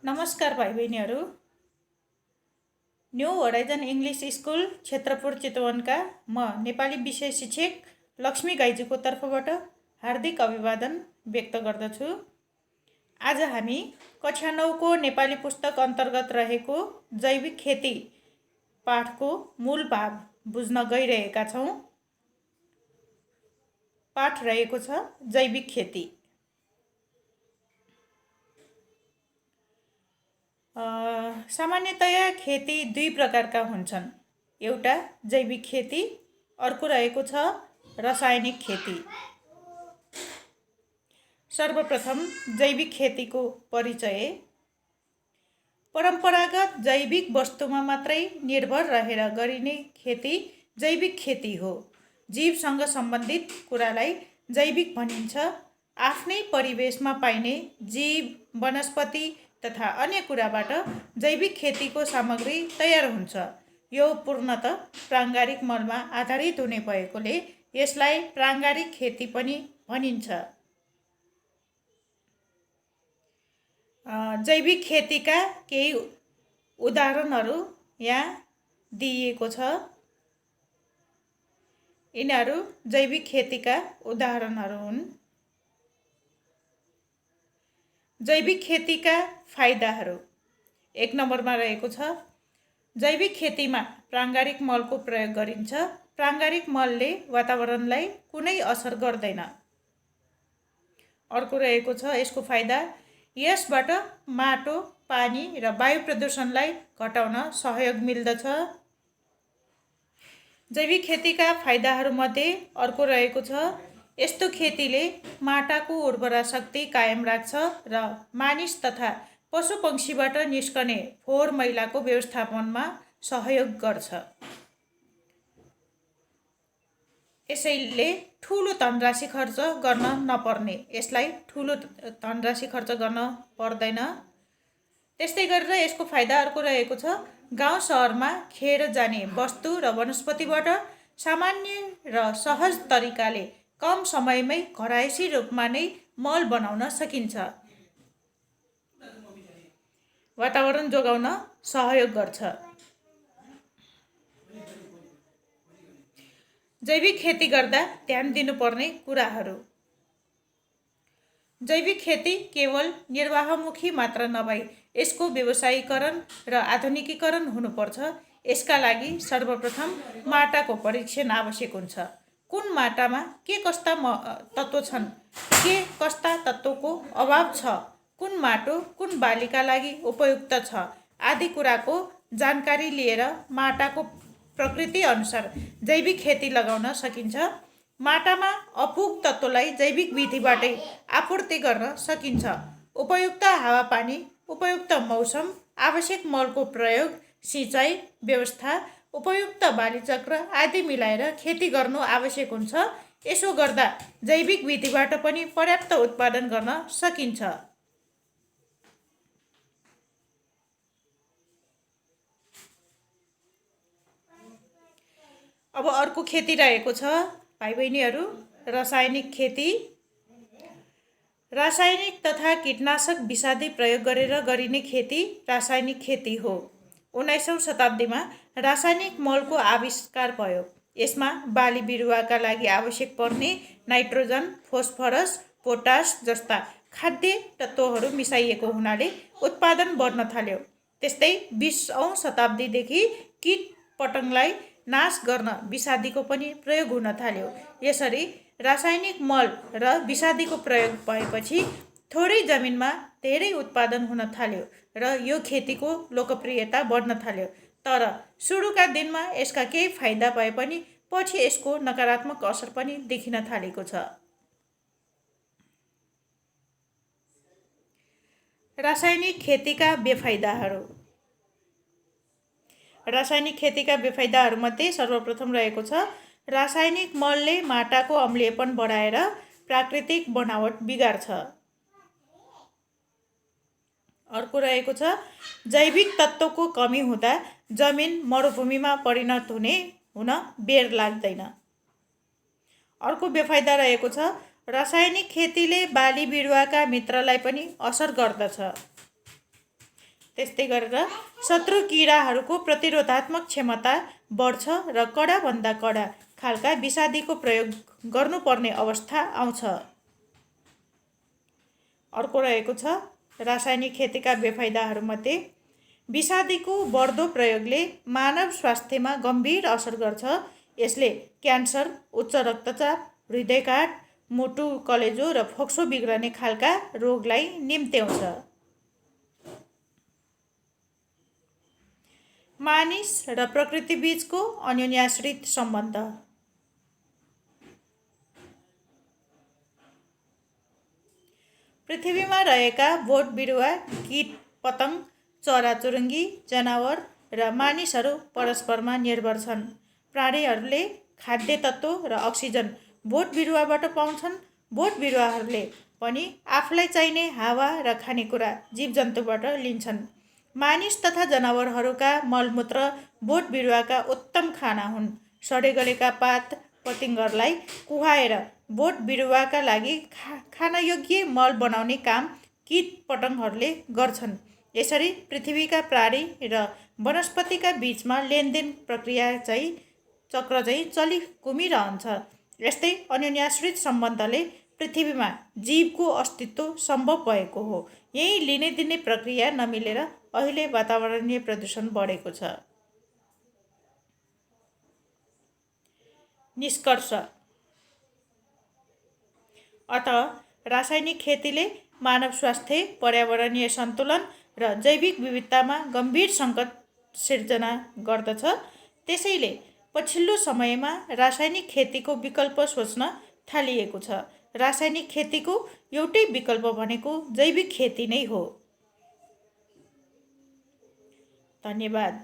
नमस्कार भाइ बहिनीहरू। न्यू होराइजन इङ्ग्लिस स्कुल क्षेत्रपुर चितवनका म नेपाली विषय शिक्षक लक्ष्मी गाइजूको तर्फबाट हार्दिक अभिवादन व्यक्त गर्दछु। आज हामी कक्षा 9 को नेपाली पुस्तक अन्तर्गत रहेको जैविक खेती पाठको मूल भाव बुझ्न गइरहेका छौँ। पाठ रहेको छ जैविक खेती। सामान्यतया खेती दुई प्रकारका हुन्छन्। एउटा जैविक खेती, अर्को रहेको छ रासायनिक खेती। सर्वप्रथम जैविक खेतीको परिचय। परम्परागत जैविक वस्तुमा मात्रै निर्भर रहेर गरिने खेती जैविक खेती हो। जीवसँग सम्बन्धित कुरालाई जैविक भनिन्छ। आफ्नै परिवेशमा पाइने जीव, वनस्पति तथा अन्य कुराबाट जैविक खेतीको सामग्री तयार हुन्छ। यो पूर्णतः प्राङ्गारिक मलमा आधारित हुने भएकोले यसलाई प्राङ्गारिक खेती पनि भनिन्छ। जैविक खेतीका केही उदाहरणहरू यहाँ दिइएको छ। यिनीहरू जैविक खेतीका उदाहरणहरू हुन्। जैविक खेतीका फाइदाहरू 1 नम्बरमा रहेको छ जैविक खेतीमा प्राङ्गारिक मलको प्रयोग गरिन्छ। प्राङ्गारिक मलले वातावरणलाई कुनै असर गर्दैन। अर्को रहेको छ यसको फाइदा, यसबाट माटो, पानी र वायु प्रदूषणलाई घटाउन सहयोग मिल्दछ। जैविक खेतीका फाइदाहरूमध्ये अर्को रहेको छ यस्तो खेतीले माटाको उर्वरा शक्ति कायम राख्छ र मानिस तथा पशुपक्षीबाट निस्कने फोहोर मैलाको व्यवस्थापनमा सहयोग गर्छ। यसैले ठुलो धनराशि खर्च गर्न नपर्ने, यसलाई ठुलो धनराशि खर्च गर्न पर्दैन। त्यस्तै गरेर यसको फाइदा अर्को रहेको छ गाउँ सहरमा खेर जाने वस्तु र वनस्पतिबाट सामान्य र सहज तरिकाले कम समयमै घरायसी रूपमा नै मल बनाउन सकिन्छ। वातावरण जोगाउन सहयोग गर्छ। जैविक खेती गर्दा ध्यान दिनुपर्ने कुराहरू। जैविक खेती केवल निर्वाहमुखी मात्र नभई यसको व्यवसायीकरण र आधुनिकीकरण हुनुपर्छ। यसका लागि सर्वप्रथम माटाको परीक्षण आवश्यक हुन्छ। कुन माटामा के कस्ता तत्त्व छन्, के कस्ता तत्त्वको अभाव छ, कुन माटो कुन बालीका लागि उपयुक्त छ आदि कुराको जानकारी लिएर माटाको प्रकृति अनुसार जैविक खेती लगाउन सकिन्छ। माटामा अपुग तत्त्वलाई जैविक विधिबाटै आपूर्ति गर्न सकिन्छ। उपयुक्त हावापानी, उपयुक्त मौसम, आवश्यक मलको प्रयोग, सिँचाइ व्यवस्था, उपयुक्त बाली चक्र आदि मिलाएर खेती गर्नु आवश्यक हुन्छ। यसो गर्दा जैविक विधिबाट पनि पर्याप्त उत्पादन गर्न सकिन्छ। अब अर्को खेती रहेको छ भाइ बहिनीहरू रासायनिक खेती। रासायनिक तथा कीटनाशक विषादी प्रयोग गरेर गरिने खेती रासायनिक खेती हो। 19औं शताब्दीमा रासायनिक मलको आविष्कार भयो। यसमा बाली बिरुवाका लागि आवश्यक पर्ने नाइट्रोजन, फोस्फरस, पोटास जस्ता खाद्य तत्त्वहरू मिसाइएको हुनाले उत्पादन बढ्न थाल्यो। त्यस्तै 20औं शताब्दीदेखि कीट पतङ्गलाई नाश गर्न विषादीको पनि प्रयोग हुन थाल्यो। यसरी रासायनिक मल र विषादीको प्रयोग भएपछि थोरै जमिनमा धेरै उत्पादन हुन थाल्यो र यो खेतीको लोकप्रियता बढ्न थाल्यो। तर सुरुका दिनमा यसका केही फाइदा भए पनि पछि यसको नकारात्मक असर पनि देखिन थालेको छ। रासायनिक खेतीका बेफाइदाहरू। रासायनिक खेतीका बेफाइदाहरूमध्ये सर्वप्रथम रहेको छ रासायनिक मलले माटाको अम्लीयपन बढाएर प्राकृतिक बनावट बिगार्छ। अर्को रहेको छ जैविक तत्त्वको कमी हुँदा जमिन मरुभूमिमा परिणत हुन बेर लाग्दैन। अर्को बेफाइदा रहेको छ रासायनिक खेतीले बाली बिरुवाका मित्रलाई पनि असर गर्दछ। त्यस्तै गरेर शत्रु किराहरूको प्रतिरोधात्मक क्षमता बढ्छ र कडाभन्दा कडा खालका विषादीको प्रयोग गर्नुपर्ने अवस्था आउँछ। अर्को रहेको छ रासायनिक खेतीका बेफाइदाहरूमध्ये विषादीको बढ्दो प्रयोगले मानव स्वास्थ्यमा गम्भीर असर गर्छ। यसले क्यान्सर, उच्च रक्तचाप, हृदयघात, मुटु, कलेजो र फोक्सो बिग्रने खालका रोगलाई निम्त्याउँछ। मानिस र प्रकृतिबीचको अन्योन्याश्रित सम्बन्ध। पृथ्वीमा रहेका बोट बिरुवा, कीट पतङ्ग, चराचुरुङ्गी, जनावर र मानिसहरू परस्परमा निर्भर छन्। प्राणीहरूले खाद्य तत्त्व र अक्सिजन बोट बिरुवाबाट पाउँछन्। बोट बिरुवाहरूले पनि आफूलाई चाहिने हावा र खानेकुरा जीवजन्तुबाट लिन्छन्। मानिस तथा जनावरहरूका मलमूत्र बोट बिरुवाका उत्तम खाना हुन्। सडे गलेका पात पतिङ्गरलाई कुहाएर बोट बिरुवाका लागि खानयोग्य मल बनाउने काम कीट पतङ्गहरूले गर्छन्। यसरी पृथ्वीका प्राणी र वनस्पतिका बीचमा लेनदेन प्रक्रिया चक्र चलि घुमिरहन्छ। यस्तै अन्योन्याश्रित सम्बन्धले पृथ्वीमा जीवको अस्तित्व सम्भव भएको हो। यही लिने दिने प्रक्रिया नमिलेर अहिले वातावरणीय प्रदूषण बढेको छ। निष्कर्ष। अतः रासायनिक खेतीले मानव स्वास्थ्य, पर्यावरणीय सन्तुलन र जैविक विविधतामा गम्भीर सङ्कट सिर्जना गर्दछ। त्यसैले पछिल्लो समयमा रासायनिक खेतीको विकल्प सोच्न थालिएको छ। रासायनिक खेतीको एउटै विकल्प भनेको जैविक खेती नै हो। धन्यवाद।